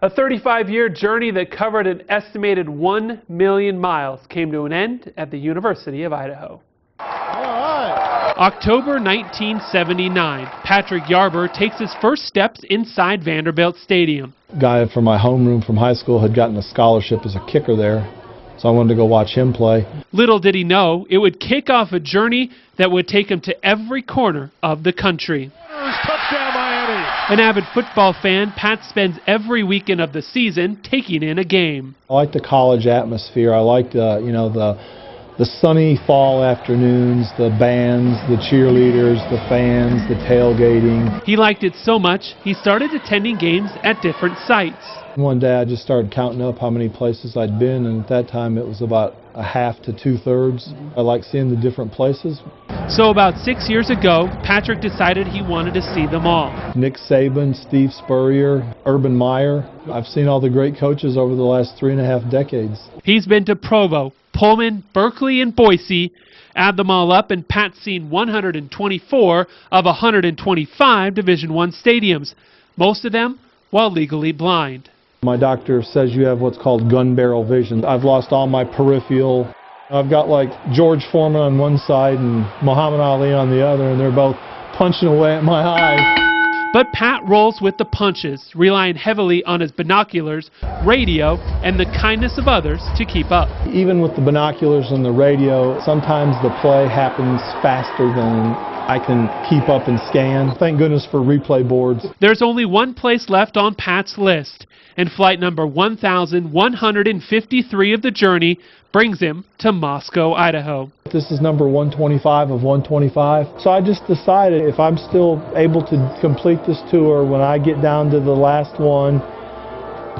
A 35-year journey that covered an estimated 1 million miles came to an end at the University of Idaho. October 1979, Patrick Yarber takes his first steps inside Vanderbilt Stadium. A guy from my homeroom from high school had gotten a scholarship as a kicker there, so I wanted to go watch him play. Little did he know, it would kick off a journey that would take him to every corner of the country. Touchdown, Miami! An avid football fan, Pat spends every weekend of the season taking in a game. I like the college atmosphere. I like the sunny fall afternoons, the bands, the cheerleaders, the fans, the tailgating. He liked it so much, he started attending games at different sites. One day I just started counting up how many places I'd been, and at that time it was about a half to two-thirds. I like seeing the different places. So about 6 years ago, Patrick decided he wanted to see them all. Nick Saban, Steve Spurrier, Urban Meyer. I've seen all the great coaches over the last 3.5 decades. He's been to Provo, Pullman, Berkeley, and Boise. Add them all up, and Pat's seen 124 of 125 Division I stadiums, most of them while legally blind. My doctor says you have what's called gun barrel vision. I've lost all my peripheral. I've got like George Foreman on one side and Muhammad Ali on the other, and they're both punching away at my eyes. But Pat rolls with the punches, relying heavily on his binoculars, radio, and the kindness of others to keep up. Even with the binoculars and the radio, sometimes the play happens faster than I can keep up and scan. Thank goodness for replay boards. There's only one place left on Pat's list, and flight number 1,153 of the journey brings him to Moscow, Idaho. This is number 125 of 125. So I just decided if I'm still able to complete this tour, when I get down to the last one,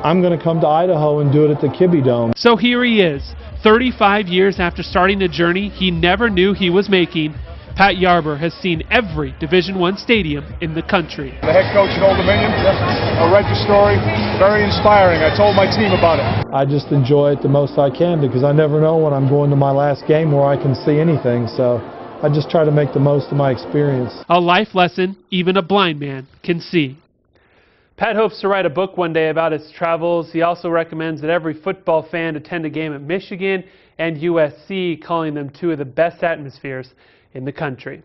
I'm going to come to Idaho and do it at the Kibbe Dome. So here he is, 35 years after starting a journey he never knew he was making. Pat Yarber has seen every Division I stadium in the country. The head coach at Old Dominion, I read your story, very inspiring. I told my team about it. I just enjoy it the most I can because I never know when I'm going to my last game where I can see anything, so I just try to make the most of my experience. A life lesson even a blind man can see. Pat hopes to write a book one day about his travels. He also recommends that every football fan attend a game at Michigan and USC, calling them two of the best atmospheres in the country.